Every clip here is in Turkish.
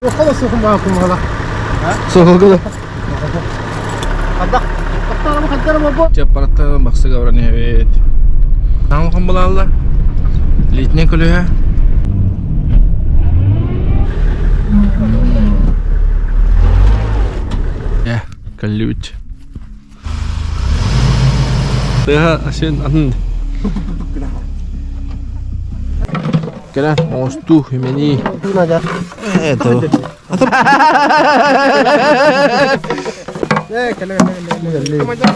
خلاص يا معكم هذا Soğuk da. هذا اختار ما خدنا ما Ceparata baksa gavran evet. Tamam kan bulalım. Litne kulüye. Ya, kalüt. Daha aşın anın. Kena, mostu himeni. هذا Evet o. لا كلام لا ما جاء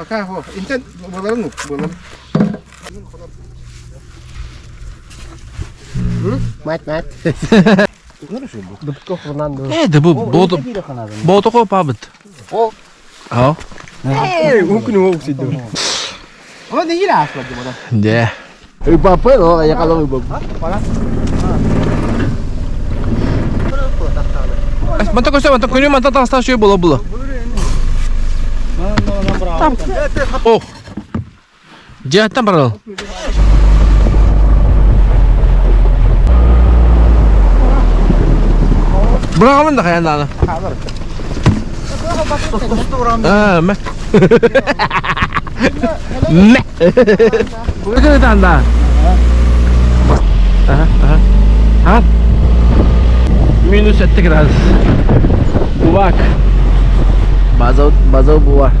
بكاه انت بولرنو بولر مات بتكو فرناندو Evet bu boğdu kopabıt. او Ha. ممكن هو سيدو هو ده يلا اصلا ده De. Iba-apa loh kayak kalau iba-apa. Mantap kuyu mantap tas şey bula. Tamam. Oh. Cihattan baral. Bırakalım da kayanlarını. Mek. Mek. Bu ne tanda? Ha? Minus 7 grad. Buwak. Bazaw buwak.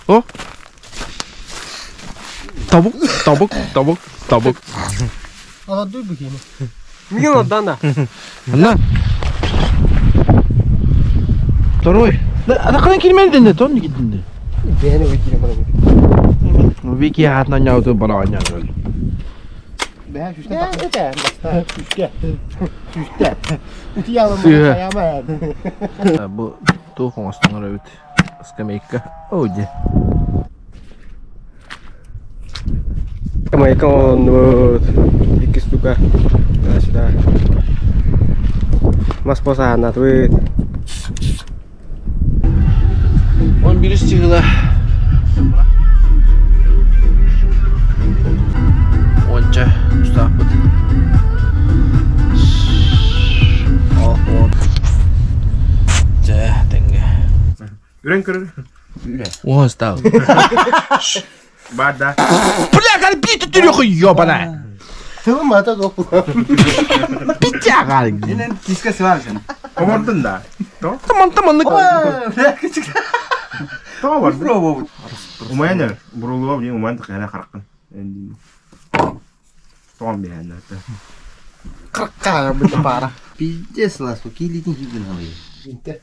Oh. Tavuk. Aa dur bakayım. Niye oradan da? Anna. Toroy. Ada kan kilmen de ton gittin. Beni bakayım bana. Vicky hatna nyautu balanya. Ben şuşta tak. Basta şuşta. Uti yalan Suya. ayama. Bu tuh kongstong rawit. Skameka. Oh je. Kemarin ikis juga. Nah, sudah. Mas posana tuh. 11 çıkıla. Onca Mustafa. Oh. Cah tengge. Uren kırır. Wah, tahu. Bada. Bırak hadi bir tutuyor koyuyor bana. Tamam mata doku. Bicak hadi. Yine kiskesi var senin. Komordun da. Teman-temanlık. Tamam var. Bro. Umayan ya. Bro dia umayan tak kena karakter. Tamam bir anda. Kakak betul parah. Pizdes lah, so kili ni juga nama dia. Inte.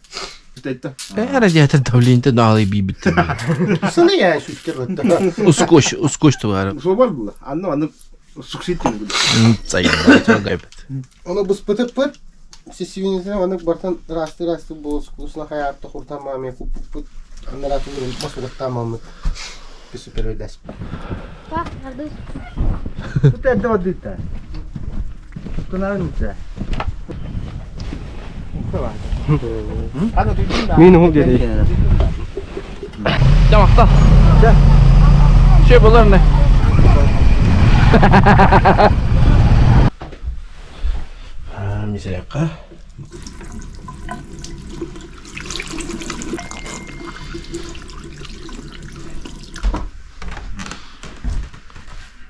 Itu. Era jahatan tavlinte dağlayı bir bitti. Sana ya şuşta rıtta. Uskoş tuvarı. Sobal bu. Anno suksetin bu. Sayın. Çok kaybet. Onu bus pıtır pıt. Sesivinize onu bartan rastı boz kusla hayatta kurtarmam ya put. Onlara tümürüm masuk tamam. Bir süper ödeş. Pak, harus. Kita ada waktu itu. Kenal ni saya. Minum jadi. Yamakta. Şey bunlar ne? Misalnya.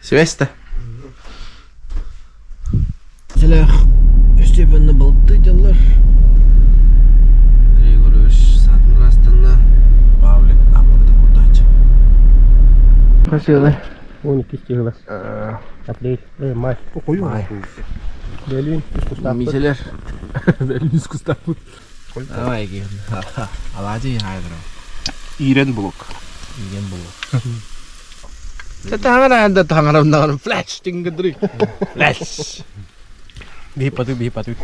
Sveste. Selah. İşte ben de balıktaydılar. Gregorius satın rastında. Pavlik apırdı buradaydı. Kaç yılı? 12 yıl. April, may. Koyu mu? Berlin, Gustav. Miseler. Berlin Gustav. Ama iki. Alacı haydır. İren blok. Igen buluk. Tatangan ada tangan flash tinggal flash. Bihipa tuh.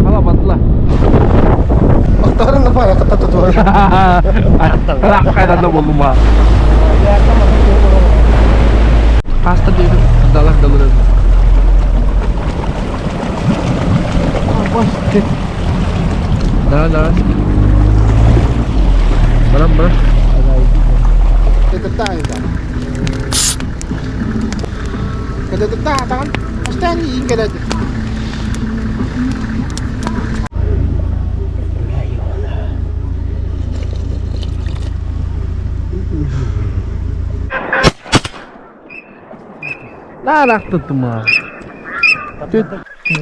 Kalau batlah. Aktaran apa ya kata tuh? Lah kayak tanda volume. Pasta dia adalah Dahan. Berat. Ketetah kan. Ketetah kan. Pasti ni kedet. Narak tuttum ha. Tüt.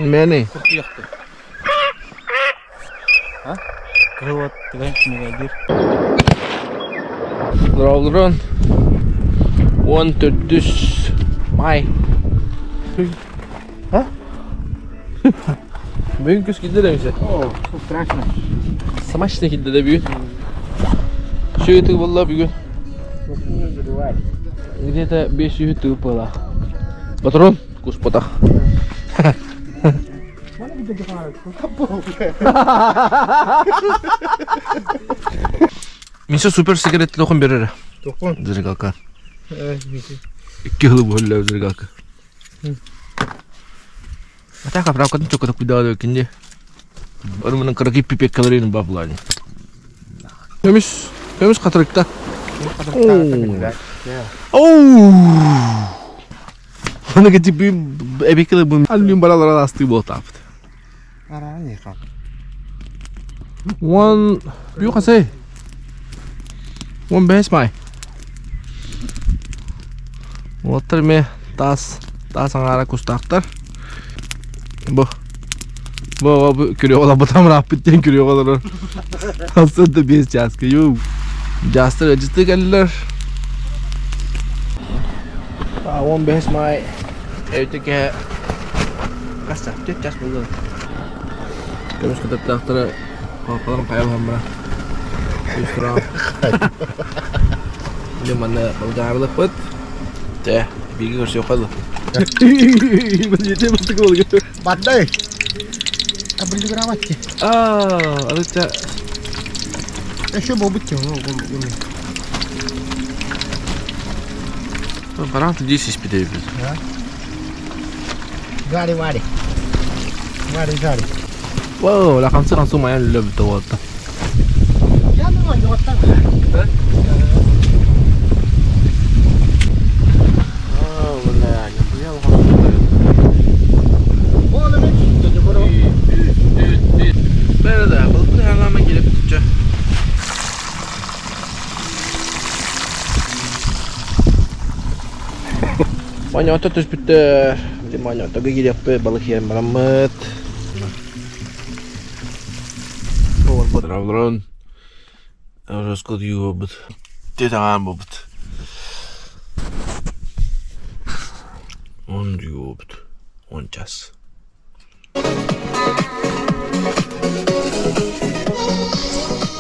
Meni. Kırıvat, tıkan şunu gir. Drolron. 1 Mai. Ha? Bugün küs gitti demişler. Oh, çok страшно. Samaş da gitti de bugün. Şu yutuk vallahi bugün. Где-то 5 yutuk было. Патрон, господа. Minse süper sigaretli dokun verir. Dokun. Zırgalka. Evet, bizi. 2 yıl bu halle zırgalka. Mata kapra kan cukup video ikinci. Orang menang keragi pipek kalerin bablan. Temiz katırıkta. Oh. Bana geçip bir ebekle bu alüminyum balalara lastik bol tapt. Aranya kan. One, biu kasih. One best mai. Water me tas angara kustaktar. Bu kürüyor olan bu tam rapidten kürüyor olan. Aslında biz jaskı yok. Jastır acıtı gelirler. One best mai. Evdeki kasar jas bulur. Terus kita dokter kalau kayak hamra. Justru. Di mana bagar lepet. Teh, bigi kursi okal. Begitu betul gitu. Badai. Abang juga rawat je. Ada cak. Şu bobut ya. Parang tu disis pide biz. Gari. Wow, langsung main lebih tua. Jangan jotan. Oh, benar. Ya, Boleh ni jadi bro. Böyle de balıklı hemen gelip tutacak. Banyak terus Peter. Banyak tapi gini apa balık yang meramet. Oh, buat rawon. Harus kau diu but. Tidak but. On diu but. On jas.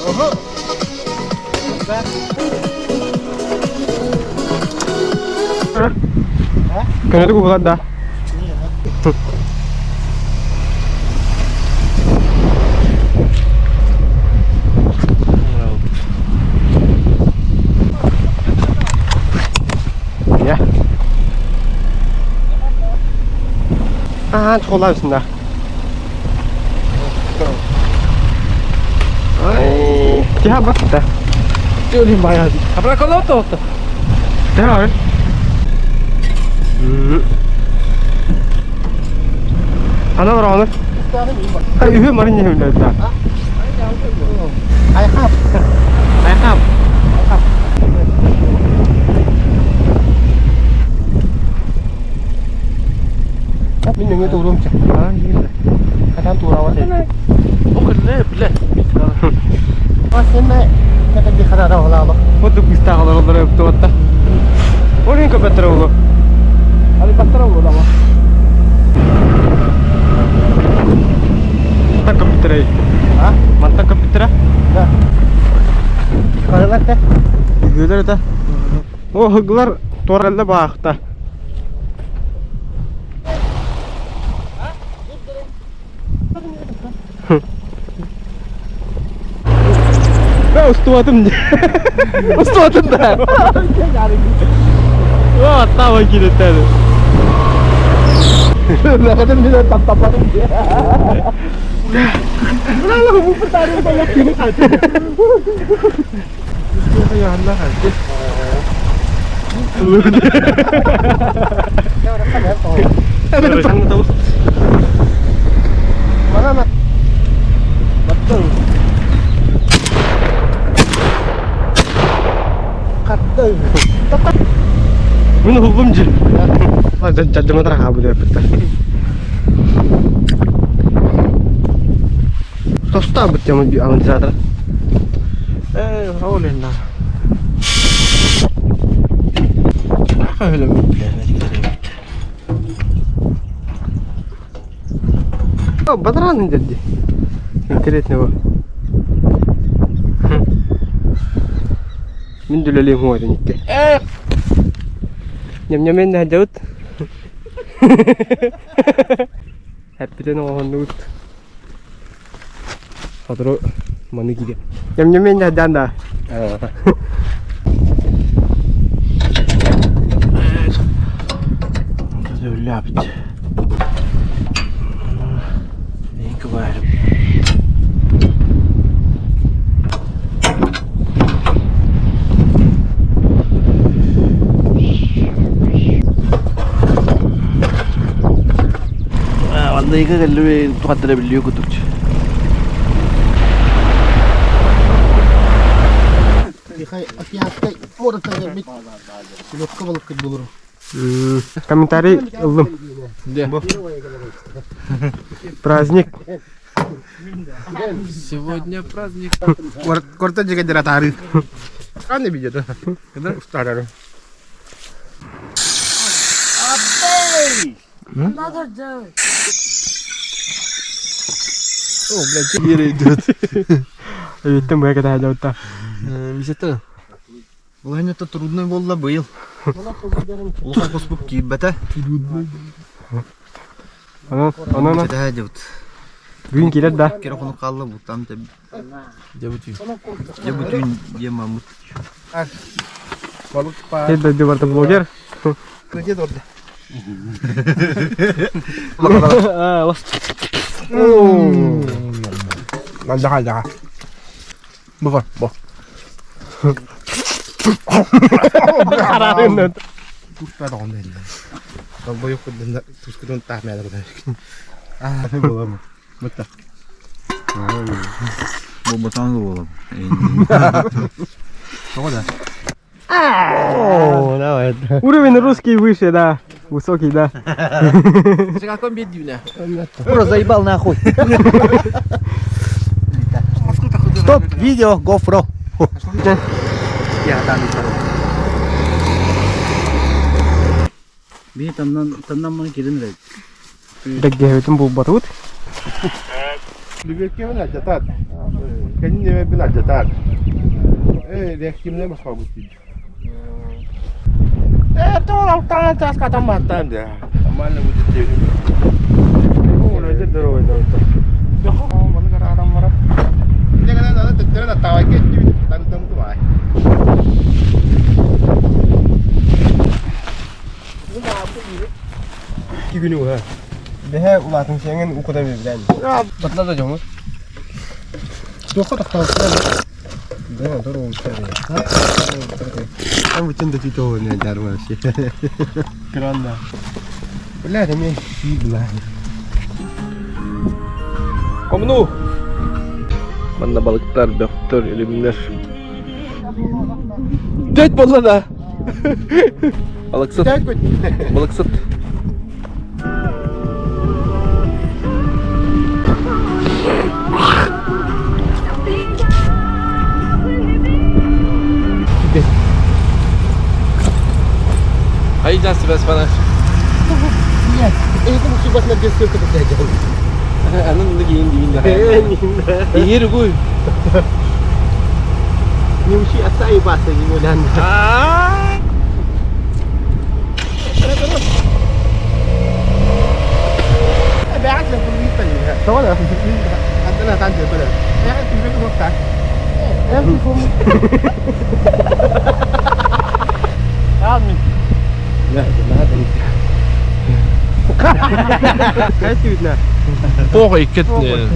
Oho. Kena tu bukan dah. Ya. Çikolata üstünde. Dia bak da. Diyorum bayağı. Abra kalau tu. Devam. Ana var onu. Ay ühe marin yemle da. I have. Tapi những cái tù luôn chẳng có gì hết. Cái tù nào vậy? Oh, bile. Sen ne? Ne kadar kadar havalı. Untuk bisa kalau orang itu tuh. Orang ke petrol. Ali petrol lama. Mantap komputer. Hah? Mantap komputer. Dah. Kalau nak teh? Güzel dah. Oh, hıglar torelle bağıqta. Ben ustuvadım. Ustuvadım da. Wah, tahu gini tadi. Lah kadang dia tap-tapan dia. Wala lang, pupunta rin ba yung kinakati? Gusto ko kaya handa ka. Mana na? Betul. Katul. Bunu hukumcu. Lan caddeme taraf abi de yapıttı. Tosta bıçağımız bir alın zaten. Hawlin na. Öyle mi? Badaran jadi. Internet ne var? Min dulalim mo rin ite. Nyam-nyamin na daut. Happy din ako nut. Otro manigi. Nyam-nyamin na danda. Öyle yaptı. İyi ki varım. Vallahi kagalla tukattırabiliyor kutukçu. Dikay ati-ati murah saja bit. Silok ka balok ka dulu. Комментарий лым. Праздник. Сегодня праздник. Корта juga jeratari. Kan ne video tuh. Kita ustad. Another day. О, блядь, Ира идет. Видите, мы когда идем там. Мисета. Ulan это трудно было был. Улха коспук киббата. Она Seda hajut. gün gelir da. Kira konu kallı bu tam tabi. Дебутин. Ya bütün dia mamut. Balık pa. Kita di warteg blogger. Kerja tuh. Los. Lanjak. Bukan, boh. Kararin. Tusta dong deh. Kalau boyok kedua terus kedua tah merah kedua. Bolam. Betul. Bu batan da oğlum. О, давай. Уровень русский выше, да. Высокий, да. Ты какой бедюня? Ура заебал нахуй. Стоп, видео, GoPro. Ya там Bir tandan bana girin de. Дагге этим был барут. Dübelke mi nacatat? Kendi neme bir nacatat. Reakimle mas bagus itu. Tolong tangan cas kacamata dia. Mana wujud dia ini? Oh, naja dero itu. Oh, mana orang marah. Jangan ada terus ada tawa ke itu tantang tu mai. Gini wah. Deh ulatang siangan ukuran berbeda. Betul tak jom? Tuh kau tak tahu kan? Dah terus cari. Kamu cinta cucu ni ajar masih. Keren dah. Belah ni sih belah. Komnu. Bana balıklar, baktör, elimler. Tet bolla da. Balıksız. Balıksız. Hayır cansı bes bana. Iya, itu musibat na geser ke aja. Anın da giyin giyin da. İyi rugu. Ni usi asai bahasa ni mulan. Biasa pun kita ni. Tahu dah. Adalah tanda tu dah. Saya tiba ke hotel. Aku pun. Amin. Ya, benar tadi. Kayak tu nah. Porra, ikket ne.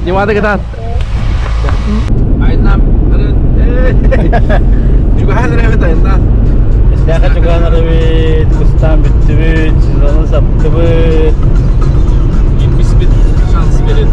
Gimana kita? Ainam, juga hadir ya kita Ainam. Istaka juga narawit, kustam bitti bit, sizana saptı bit. Biz bir şans verin